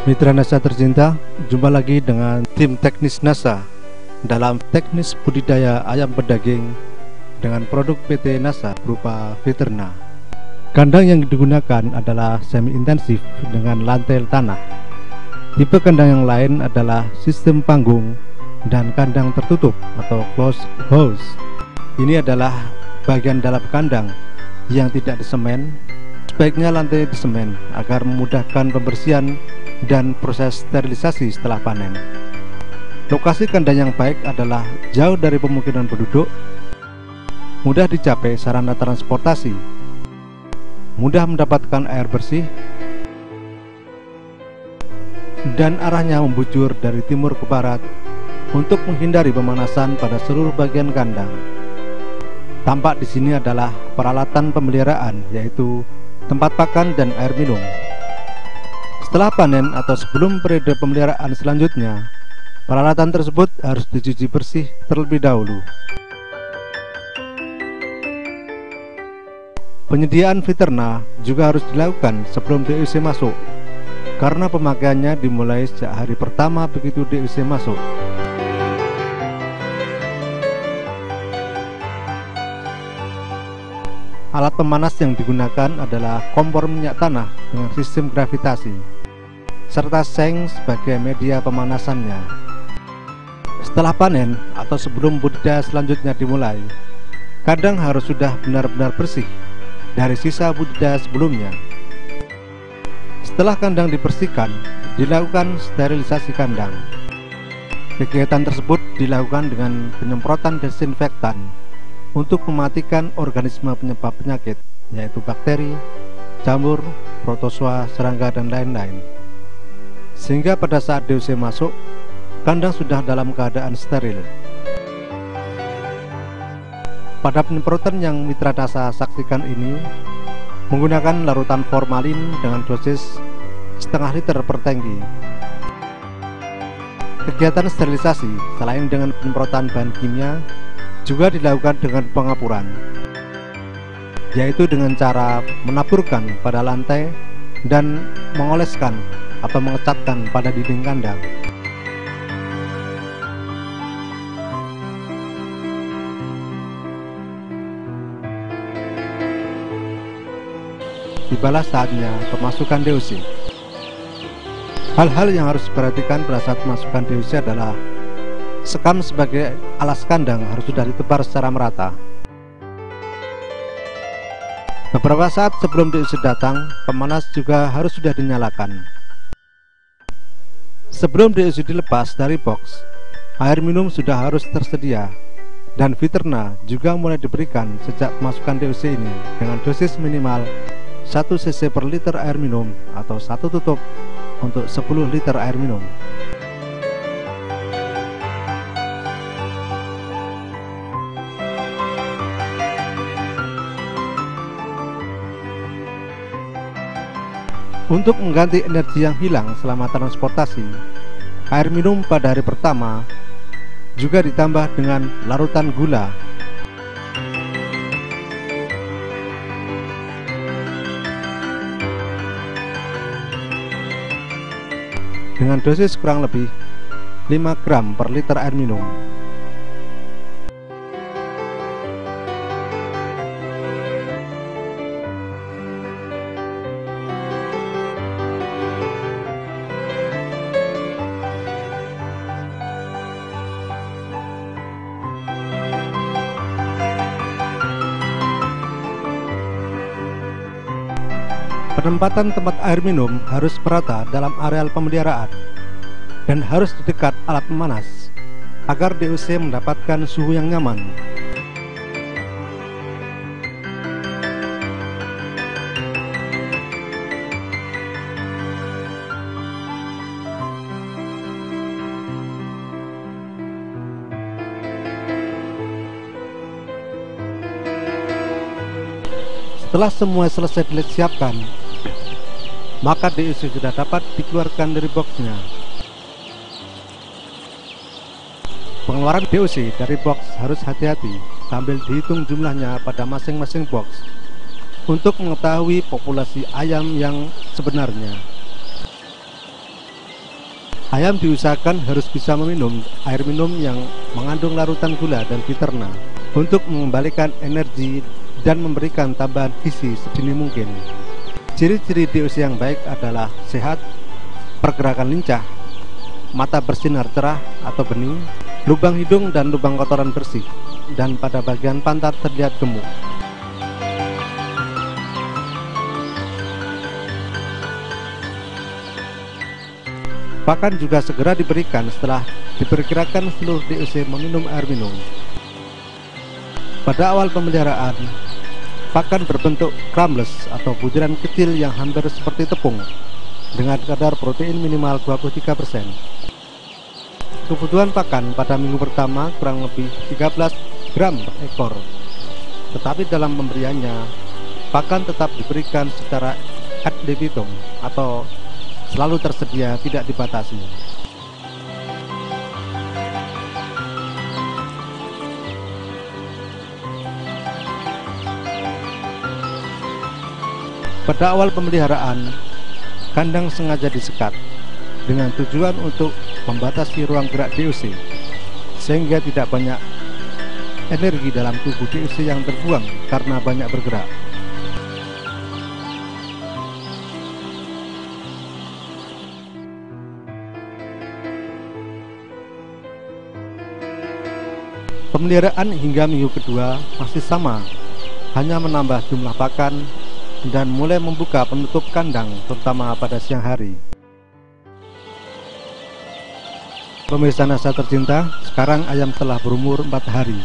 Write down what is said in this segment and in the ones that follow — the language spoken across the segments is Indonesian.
Mitra NASA tercinta, jumpa lagi dengan tim teknis NASA dalam teknis budidaya ayam pedaging dengan produk PT NASA berupa Viterna. Kandang yang digunakan adalah semi intensif dengan lantai tanah. Tipe kandang yang lain adalah sistem panggung dan kandang tertutup atau closed house. Ini adalah bagian dalam kandang yang tidak disemen. Sebaiknya lantai disemen agar memudahkan pembersihan dan proses sterilisasi setelah panen. Lokasi kandang yang baik adalah jauh dari pemukiman penduduk, mudah dicapai sarana transportasi, mudah mendapatkan air bersih, dan arahnya membujur dari timur ke barat untuk menghindari pemanasan pada seluruh bagian kandang. Tampak di sini adalah peralatan pemeliharaan, yaitu tempat pakan dan air minum. Setelah panen atau sebelum periode pemeliharaan selanjutnya, peralatan tersebut harus dicuci bersih terlebih dahulu. Penyediaan Viterna juga harus dilakukan sebelum DUC masuk, karena pemakaiannya dimulai sejak hari pertama begitu DUC masuk. Alat pemanas yang digunakan adalah kompor minyak tanah dengan sistem gravitasi, serta seng sebagai media pemanasannya. Setelah panen atau sebelum budidaya selanjutnya dimulai, kandang harus sudah benar-benar bersih dari sisa budidaya sebelumnya. Setelah kandang dibersihkan, dilakukan sterilisasi kandang. Kegiatan tersebut dilakukan dengan penyemprotan desinfektan untuk mematikan organisme penyebab penyakit, yaitu bakteri, jamur, protozoa, serangga, dan lain-lain. Sehingga pada saat DUC masuk, kandang sudah dalam keadaan steril. Pada penyemprotan yang Mitra NASA saksikan ini menggunakan larutan formalin dengan dosis setengah liter per tangki. Kegiatan sterilisasi selain dengan penyemprotan bahan kimia juga dilakukan dengan pengapuran, yaitu dengan cara menaburkan pada lantai dan mengoleskan atau mengecatkan pada dinding kandang. Tibalah saatnya pemasukan DUC. Hal-hal yang harus diperhatikan pada saat pemasukan DUC adalah sekam sebagai alas kandang harus sudah ditebar secara merata. Beberapa saat sebelum DUC datang, pemanas juga harus sudah dinyalakan. Sebelum DUC dilepas dari box, air minum sudah harus tersedia, dan Viterna juga mulai diberikan sejak pemasukan DUC ini dengan dosis minimal 1 cc per liter air minum atau 1 tutup untuk 10 liter air minum. Untuk mengganti energi yang hilang selama transportasi, air minum pada hari pertama juga ditambah dengan larutan gula. Dengan dosis kurang lebih 5 gram per liter air minum. Penempatan tempat air minum harus merata dalam areal pemeliharaan dan harus di dekat alat pemanas agar DUC mendapatkan suhu yang nyaman. Setelah semua selesai disiapkan, maka DUC sudah dapat dikeluarkan dari boxnya. Pengeluaran DUC dari box harus hati-hati sambil dihitung jumlahnya pada masing-masing box untuk mengetahui populasi ayam yang sebenarnya. Ayam diusahakan harus bisa meminum air minum yang mengandung larutan gula dan fiterna untuk mengembalikan energi dan memberikan tambahan gizi sedini mungkin. Ciri-ciri DOC yang baik adalah sehat, pergerakan lincah, mata bersinar cerah atau bening, lubang hidung dan lubang kotoran bersih, dan pada bagian pantat terlihat gemuk. Pakan juga segera diberikan setelah diperkirakan seluruh DOC meminum air minum. Pada awal pemeliharaan, pakan berbentuk crumbs atau butiran kecil yang hampir seperti tepung dengan kadar protein minimal 23%. Kebutuhan pakan pada minggu pertama kurang lebih 13 gram per ekor. Tetapi dalam pemberiannya, pakan tetap diberikan secara ad libitum atau selalu tersedia, tidak dibatasi. Pada awal pemeliharaan, kandang sengaja disekat dengan tujuan untuk membatasi ruang gerak DOC sehingga tidak banyak energi dalam tubuh DOC yang terbuang karena banyak bergerak. Pemeliharaan hingga minggu kedua masih sama, hanya menambah jumlah pakan dan mulai membuka penutup kandang terutama pada siang hari. Pemirsa Nasa tercinta, sekarang ayam telah berumur 4 hari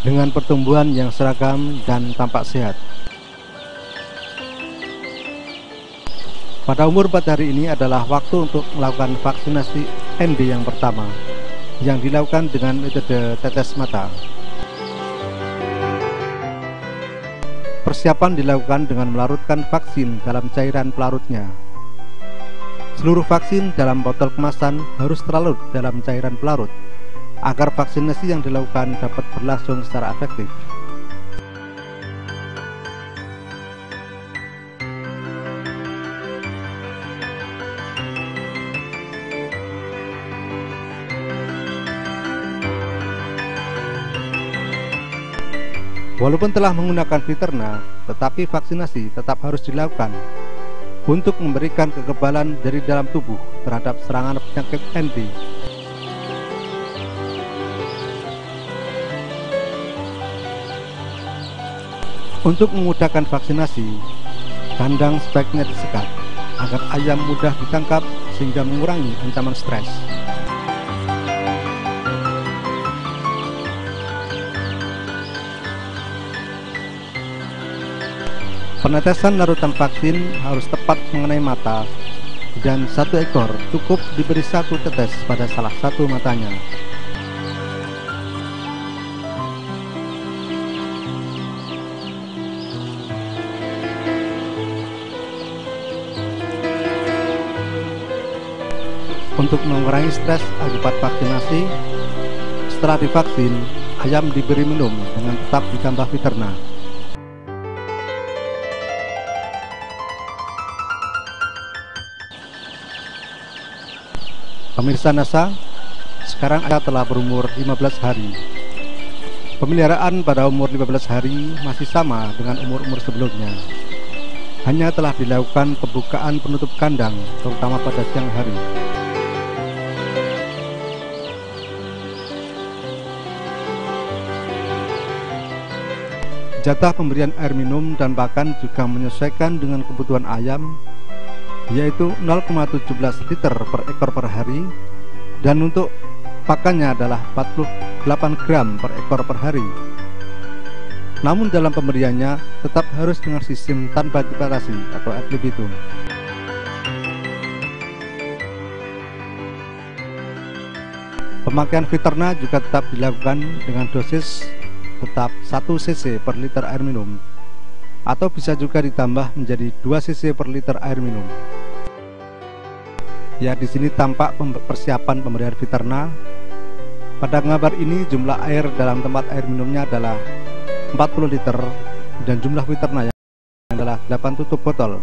dengan pertumbuhan yang seragam dan tampak sehat. Pada umur 4 hari ini adalah waktu untuk melakukan vaksinasi ND yang pertama yang dilakukan dengan metode tetes mata. Persiapan dilakukan dengan melarutkan vaksin dalam cairan pelarutnya. Seluruh vaksin dalam botol kemasan harus terlarut dalam cairan pelarut agar vaksinasi yang dilakukan dapat berlangsung secara efektif. Walaupun telah menggunakan fiterna, tetapi vaksinasi tetap harus dilakukan untuk memberikan kekebalan dari dalam tubuh terhadap serangan penyakit ND. Untuk memudahkan vaksinasi, kandang sebaiknya disekat agar ayam mudah ditangkap sehingga mengurangi ancaman stres. Penetesan larutan vaksin harus tepat mengenai mata dan satu ekor cukup diberi satu tetes pada salah satu matanya. Untuk mengurangi stres akibat vaksinasi, setelah divaksin, ayam diberi minum dengan tetap ditambah fiterna. Pemirsa Nasa, sekarang ayam telah berumur 15 hari. Pemeliharaan pada umur 15 hari masih sama dengan umur-umur sebelumnya. Hanya telah dilakukan pembukaan penutup kandang, terutama pada siang hari. Jatah pemberian air minum dan pakan juga menyesuaikan dengan kebutuhan ayam, yaitu 0,17 liter per ekor per hari, dan untuk pakannya adalah 48 gram per ekor per hari. Namun dalam pemberiannya tetap harus dengan sistem tanpa dibatasi atau ad libitum. Pemakaian fiterna juga tetap dilakukan dengan dosis tetap 1 cc per liter air minum, atau bisa juga ditambah menjadi 2 cc per liter air minum. Ya, di sini tampak persiapan pemberian fiterna. Pada gambar ini jumlah air dalam tempat air minumnya adalah 40 liter dan jumlah fiterna yang adalah 8 tutup botol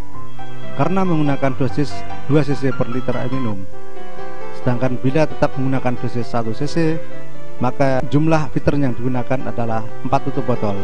karena menggunakan dosis 2 cc per liter air minum. Sedangkan bila tetap menggunakan dosis 1 cc, maka jumlah filter yang digunakan adalah 4 tutup botol.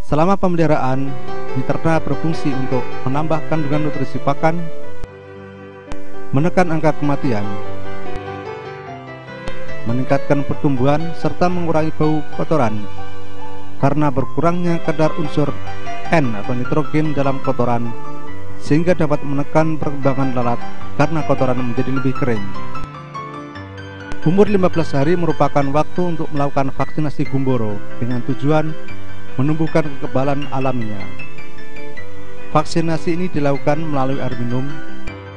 Selama pemeliharaan, Miterna berfungsi untuk menambah kandungan nutrisi pakan, menekan angka kematian, meningkatkan pertumbuhan, serta mengurangi bau kotoran karena berkurangnya kadar unsur N atau nitrogen dalam kotoran, sehingga dapat menekan perkembangan lalat karena kotoran menjadi lebih kering. Umur 15 hari merupakan waktu untuk melakukan vaksinasi gumboro dengan tujuan menumbuhkan kekebalan alaminya. Vaksinasi ini dilakukan melalui air minum.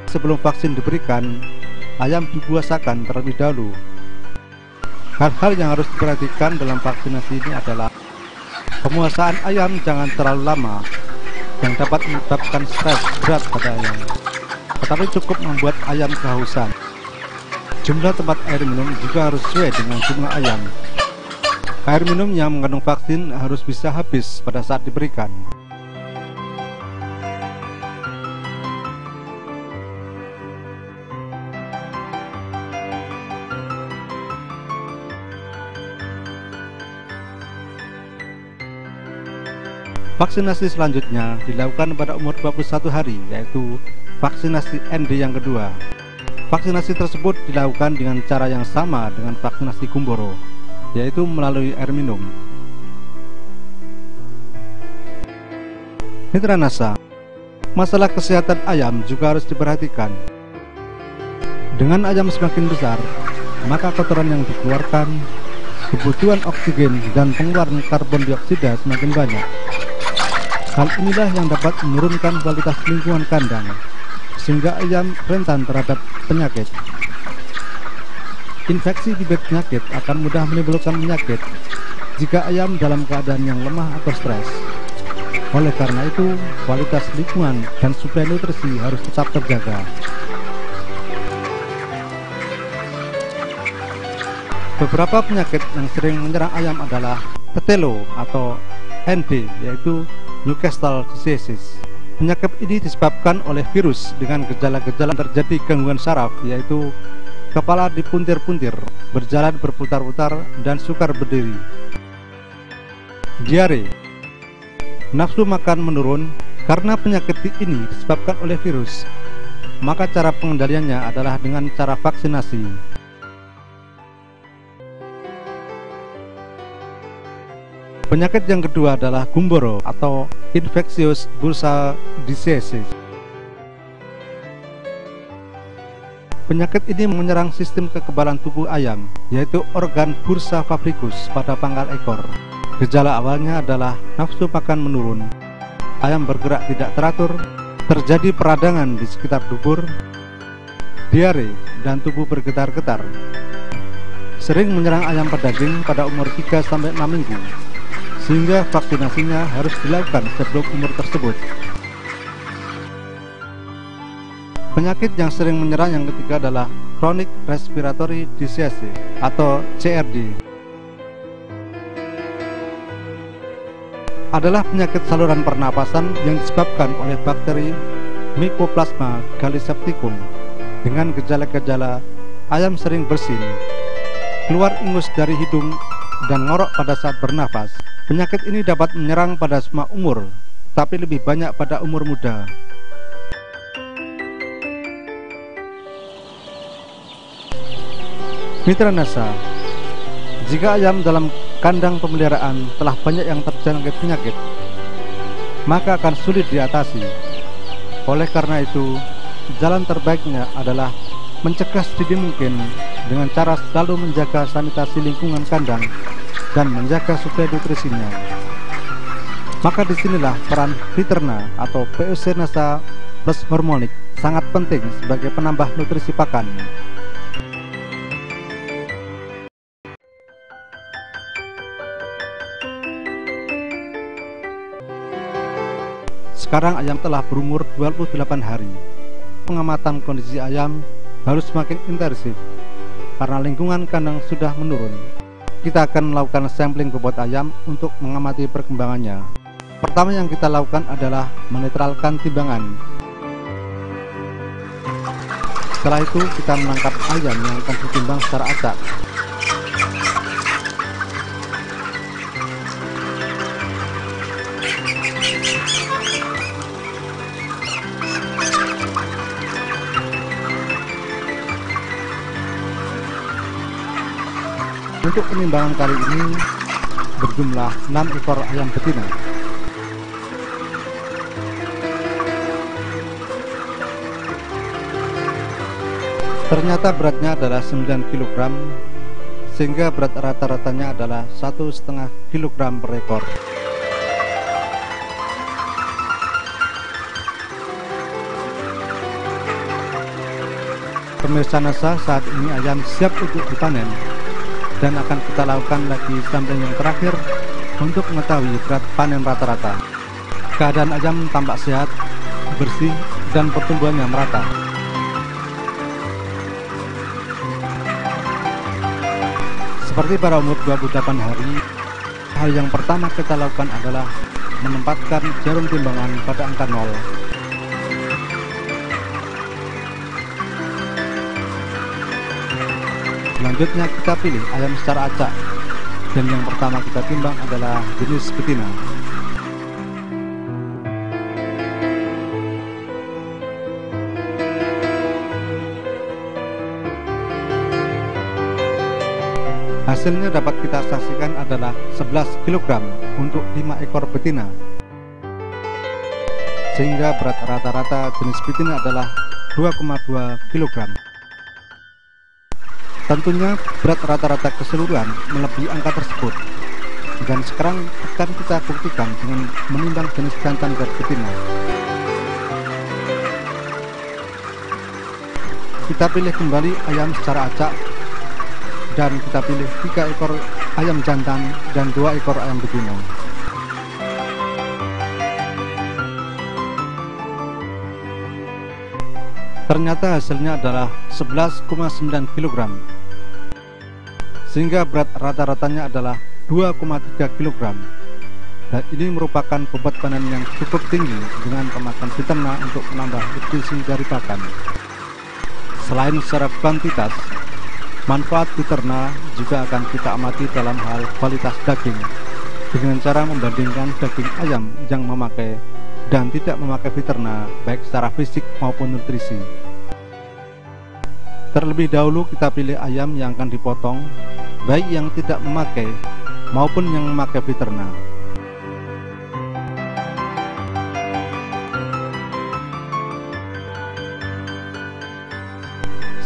Sebelum vaksin diberikan, ayam dibiasakan terlebih dahulu. Hal-hal yang harus diperhatikan dalam vaksinasi ini adalah pemuasaan ayam jangan terlalu lama, yang dapat menyebabkan stres berat pada ayam, tetapi cukup membuat ayam kehausan. Jumlah tempat air minum juga harus sesuai dengan jumlah ayam. Air minum yang mengandung vaksin harus bisa habis pada saat diberikan. Vaksinasi selanjutnya dilakukan pada umur 21 hari, yaitu vaksinasi ND yang kedua. Vaksinasi tersebut dilakukan dengan cara yang sama dengan vaksinasi gumboro, yaitu melalui air minum. Mitra NASA, masalah kesehatan ayam juga harus diperhatikan. Dengan ayam semakin besar, maka kotoran yang dikeluarkan, kebutuhan oksigen dan pengeluaran karbon dioksida semakin banyak. Hal inilah yang dapat menurunkan kualitas lingkungan kandang, sehingga ayam rentan terhadap penyakit. Infeksi bibit penyakit akan mudah menimbulkan penyakit jika ayam dalam keadaan yang lemah atau stres. Oleh karena itu, kualitas lingkungan dan suplai nutrisi harus tetap terjaga. Beberapa penyakit yang sering menyerang ayam adalah Petelo atau ND, yaitu Newcastle disease. Penyakit ini disebabkan oleh virus dengan gejala-gejala terjadi gangguan saraf, yaitu kepala dipuntir-puntir, berjalan berputar-putar, dan sukar berdiri. Diare, nafsu makan menurun karena penyakit ini disebabkan oleh virus. Maka cara pengendaliannya adalah dengan cara vaksinasi. Penyakit yang kedua adalah gumboro atau infectious bursa disease. Penyakit ini menyerang sistem kekebalan tubuh ayam, yaitu organ bursa fabricus pada pangkal ekor. Gejala awalnya adalah nafsu makan menurun, ayam bergerak tidak teratur, terjadi peradangan di sekitar dubur, diare, dan tubuh bergetar-getar. Sering menyerang ayam pedaging pada umur 3-6 minggu, sehingga vaksinasinya harus dilakukan sebelum umur tersebut. Penyakit yang sering menyerang yang ketiga adalah chronic respiratory disease atau CRD. Adalah penyakit saluran pernapasan yang disebabkan oleh bakteri Mycoplasma gallisepticum. Dengan gejala-gejala, ayam sering bersin, keluar ingus dari hidung, dan ngorok pada saat bernafas. Penyakit ini dapat menyerang pada semua umur, tapi lebih banyak pada umur muda. Mitra Nasa, jika ayam dalam kandang pemeliharaan telah banyak yang terjangkit penyakit, maka akan sulit diatasi. Oleh karena itu, jalan terbaiknya adalah mencegah sedini mungkin dengan cara selalu menjaga sanitasi lingkungan kandang dan menjaga suplai nutrisinya. Maka disinilah peran Viterna atau POC Nasa Plus Hormonik sangat penting sebagai penambah nutrisi pakan. Sekarang ayam telah berumur 28 hari. Pengamatan kondisi ayam harus semakin intensif karena lingkungan kandang sudah menurun. Kita akan melakukan sampling bobot ayam untuk mengamati perkembangannya. Pertama yang kita lakukan adalah menetralkan timbangan. Setelah itu kita menangkap ayam yang akan ditimbang secara acak. Untuk penimbangan kali ini berjumlah 6 ekor ayam betina. Ternyata beratnya adalah 9 kg, sehingga berat rata-ratanya adalah 1,5 kg per ekor. Pemirsa Nasa, saat ini ayam siap untuk dipanen dan akan kita lakukan lagi sampling yang terakhir untuk mengetahui berat panen rata-rata. Keadaan ayam tampak sehat, bersih, dan pertumbuhannya merata. Seperti pada umur 28 hari, hal yang pertama kita lakukan adalah menempatkan jarum timbangan pada angka 0. Selanjutnya kita pilih ayam secara acak, dan yang pertama kita timbang adalah jenis betina. Hasilnya dapat kita saksikan adalah 11 kg untuk 5 ekor betina, sehingga berat rata-rata jenis betina adalah 2,2 kg. Tentunya berat rata-rata keseluruhan melebihi angka tersebut, dan sekarang akan kita buktikan dengan menimbang jenis jantan dan betina. Kita pilih kembali ayam secara acak, dan kita pilih 3 ekor ayam jantan dan 2 ekor ayam betina. Ternyata hasilnya adalah 11,9 kg, sehingga berat rata-ratanya adalah 2,3 kg. Dan ini merupakan bobot panen yang cukup tinggi dengan pemakaian Viterna untuk menambah nutrisi dari pakan. Selain secara kuantitas, manfaat Viterna juga akan kita amati dalam hal kualitas daging dengan cara membandingkan daging ayam yang memakai dan tidak memakai Viterna, baik secara fisik maupun nutrisi. Terlebih dahulu kita pilih ayam yang akan dipotong, baik yang tidak memakai maupun yang memakai Viterna.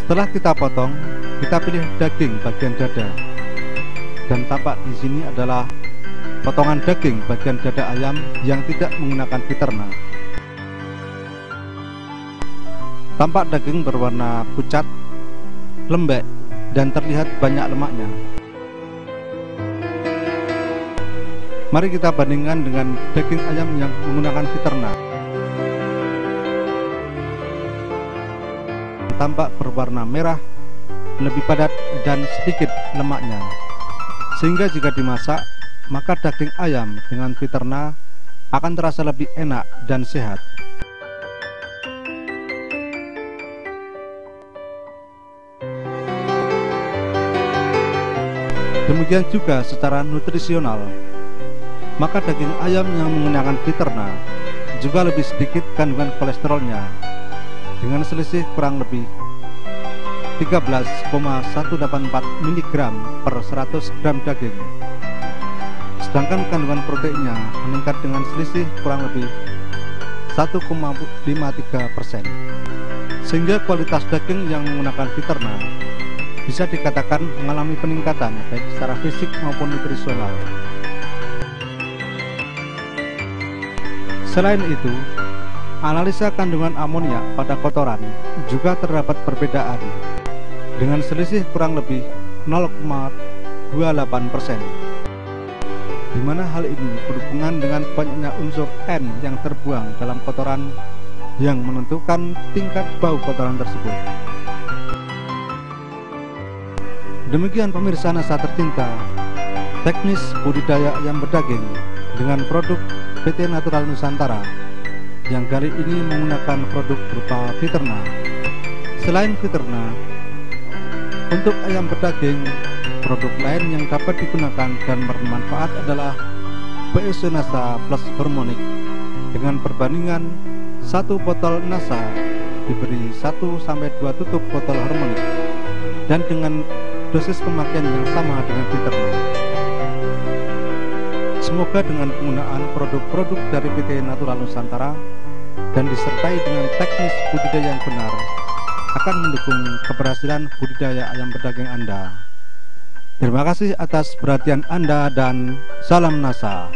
Setelah kita potong, kita pilih daging bagian dada, dan tampak di sini adalah potongan daging bagian dada ayam yang tidak menggunakan Viterna. Tampak daging berwarna pucat, lembek, dan terlihat banyak lemaknya. Mari kita bandingkan dengan daging ayam yang menggunakan Viterna. Tampak berwarna merah, lebih padat, dan sedikit lemaknya, sehingga jika dimasak, maka daging ayam dengan Viterna akan terasa lebih enak dan sehat. Demikian juga secara nutrisional, maka daging ayam yang menggunakan Viterna juga lebih sedikit kandungan kolesterolnya, dengan selisih kurang lebih 13,184 mg per 100 gram daging. Sedangkan kandungan proteinnya meningkat dengan selisih kurang lebih 1,53%. Sehingga kualitas daging yang menggunakan Viterna bisa dikatakan mengalami peningkatan baik secara fisik maupun nutrisional. Selain itu, analisa kandungan amonia pada kotoran juga terdapat perbedaan dengan selisih kurang lebih 0,28%, di mana hal ini berhubungan dengan banyaknya unsur N yang terbuang dalam kotoran yang menentukan tingkat bau kotoran tersebut. Demikian pemirsa Nasa tercinta, teknis budidaya ayam berdaging dengan produk PT Natural Nusantara yang kali ini menggunakan produk berupa Viterna. Selain Viterna, untuk ayam berdaging, produk lain yang dapat digunakan dan bermanfaat adalah PSO Nasa Plus Hormonic dengan perbandingan 1 botol Nasa diberi 1-2 tutup botol Hormonic dan dengan dosis pemakaian yang sama dengan Viterna. Semoga dengan penggunaan produk-produk dari PT Natural Nusantara dan disertai dengan teknis budidaya yang benar akan mendukung keberhasilan budidaya ayam berdaging Anda. Terima kasih atas perhatian Anda dan salam Nasa.